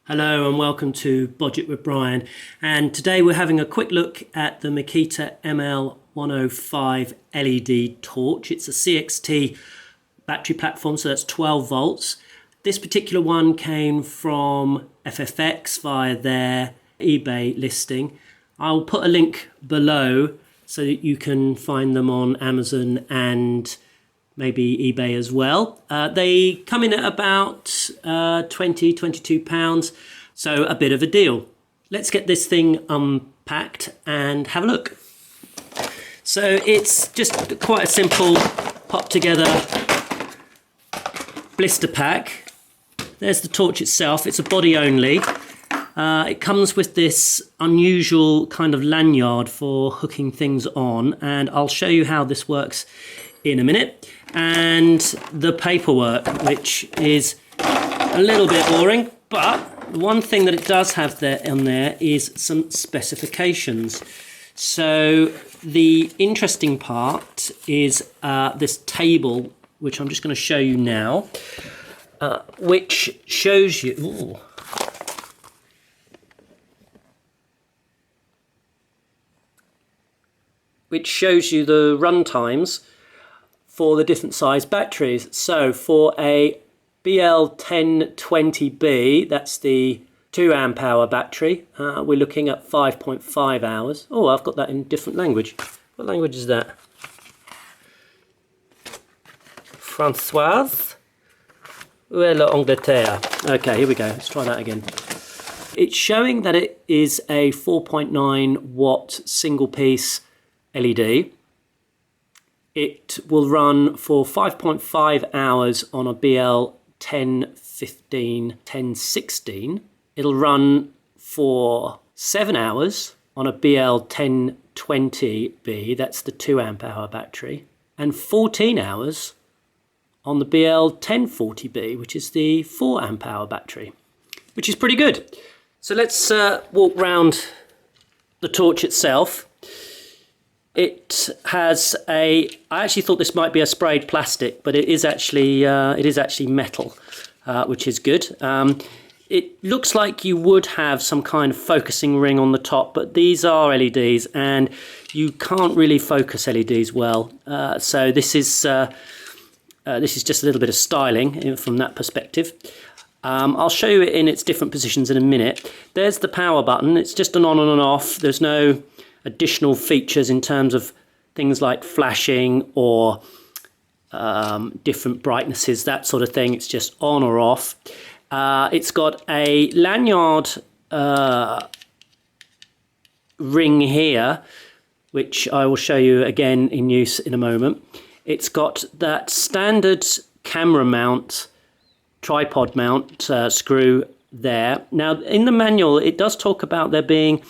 Hello and welcome to Budget with Brian, and today we're having a quick look at the Makita ML105 LED torch. It's a CXT battery platform, so that's 12 volts. This particular one came from FFX via their eBay listing. I'll put a link below so that you can find them on Amazon and maybe eBay as well. They come in at about £22, so a bit of a deal. Let's get this thing unpacked and have a look. So it's just quite a simple pop together blister pack. There's the torch itself, it's a body only. It comes with this unusual kind of lanyard for hooking things on, and I'll show you how this works in a minute. And the paperwork, which is a little bit boring, but one thing that it does have there on there is some specifications. So the interesting part is this table, which I'm just going to show you now, which shows you the run times for the different size batteries. So for a BL1020B, that's the 2 amp hour battery, we're looking at 5.5 hours. Oh, I've got that in different language. What language is that? Françoise? Où est l'Angleterre? Okay, here we go. Let's try that again. It's showing that it is a 4.9 watt single piece LED. It will run for 5.5 hours on a BL1015, 1016. It'll run for 7 hours on a BL1020B, that's the 2 amp hour battery, and 14 hours on the BL1040B, which is the 4 amp hour battery, which is pretty good. So let's walk round the torch itself. It has I actually thought this might be a sprayed plastic, but it is actually metal, which is good. It looks like you would have some kind of focusing ring on the top, but these are LEDs and you can't really focus LEDs well. So this is just a little bit of styling from that perspective. I'll show you it in its different positions in a minute. There's the power button. It's just an on and an off. There's no additional features in terms of things like flashing or different brightnesses, that sort of thing. It's just on or off. It's got a lanyard ring here, which I will show you again in use in a moment. It's got that standard camera mount, tripod mount screw there. Now in the manual it does talk about there being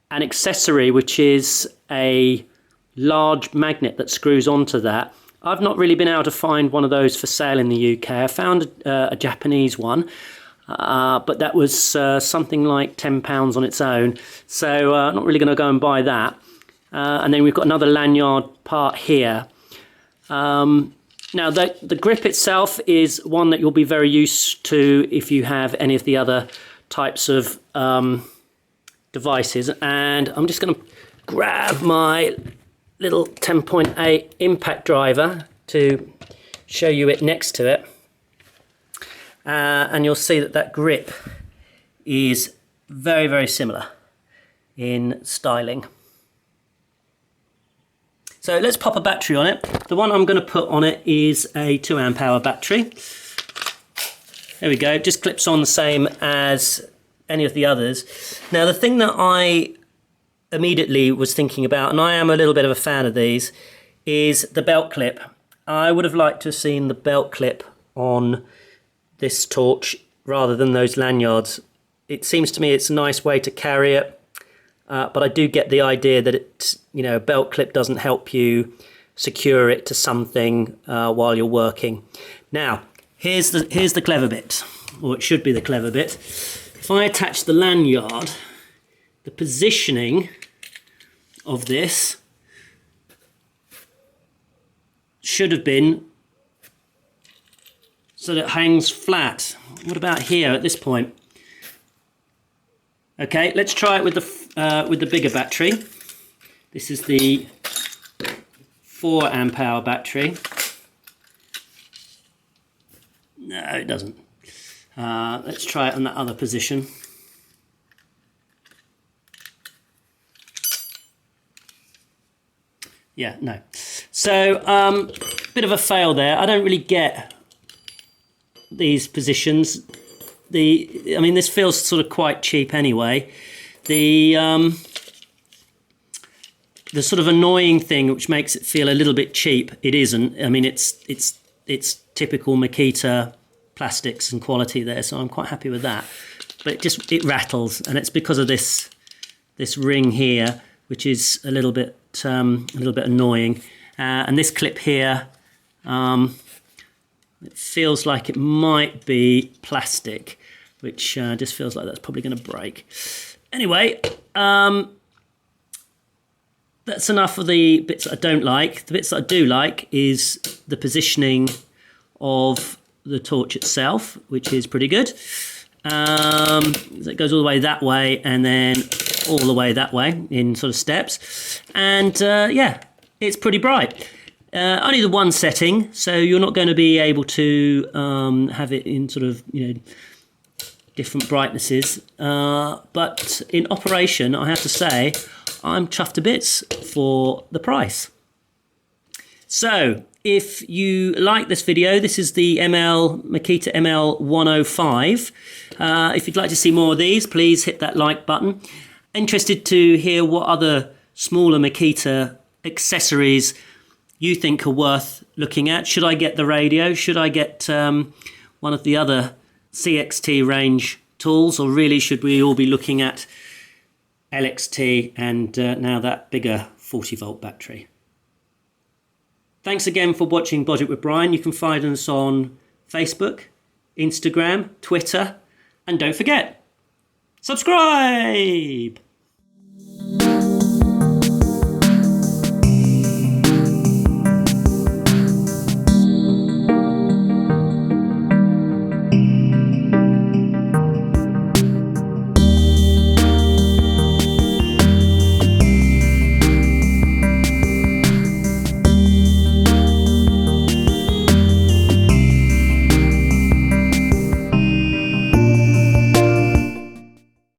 an accessory, which is a large magnet that screws onto that. I've not really been able to find one of those for sale in the UK. I found a Japanese one, but that was something like £10 on its own. So I'm not really going to go and buy that. And then we've got another lanyard part here. Now the grip itself is one that you'll be very used to if you have any of the other types of devices, and I'm just going to grab my little 10.8 impact driver to show you it next to it, and you'll see that grip is very, very similar in styling. So let's pop a battery on it. The one I'm going to put on it is a 2 amp hour battery. There we go, it just clips on the same as any of the others. Now the thing that I immediately was thinking about, and I am a little bit of a fan of these, is the belt clip. I would have liked to have seen the belt clip on this torch rather than those lanyards. It seems to me it's a nice way to carry it, but I do get the idea that a belt clip doesn't help you secure it to something while you're working. Now here's the clever bit, or it should be the clever bit. If I attach the lanyard, the positioning of this should have been so that it hangs flat. What about here at this point? Okay, let's try it with the bigger battery. This is the 4 amp hour battery. No, it doesn't. Let's try it on that other position. Yeah, no. So, bit of a fail there. I don't really get these positions. I mean, this feels sort of quite cheap anyway. The sort of annoying thing which makes it feel a little bit cheap, it isn't. I mean, it's typical Makita plastics and quality there, so I'm quite happy with that. But it rattles, and it's because of this ring here, which is a little bit annoying. And this clip here, it feels like it might be plastic, which just feels like that's probably going to break. Anyway, that's enough of the bits that I don't like. The bits that I do like is the positioning of the torch itself, which is pretty good. It goes all the way that way and then all the way that way in sort of steps. And yeah, it's pretty bright. Only the one setting, so you're not going to be able to have it in sort of, different brightnesses. But in operation, I have to say, I'm chuffed to bits for the price. So, if you like this video, this is the Makita ML105. If you'd like to see more of these, please hit that like button. Interested to hear what other smaller Makita accessories you think are worth looking at. Should I get the radio? Should I get one of the other CXT range tools? Or really should we all be looking at LXT and now that bigger 40-volt battery? Thanks again for watching Budget with Brian. You can find us on Facebook, Instagram, Twitter, and don't forget, subscribe!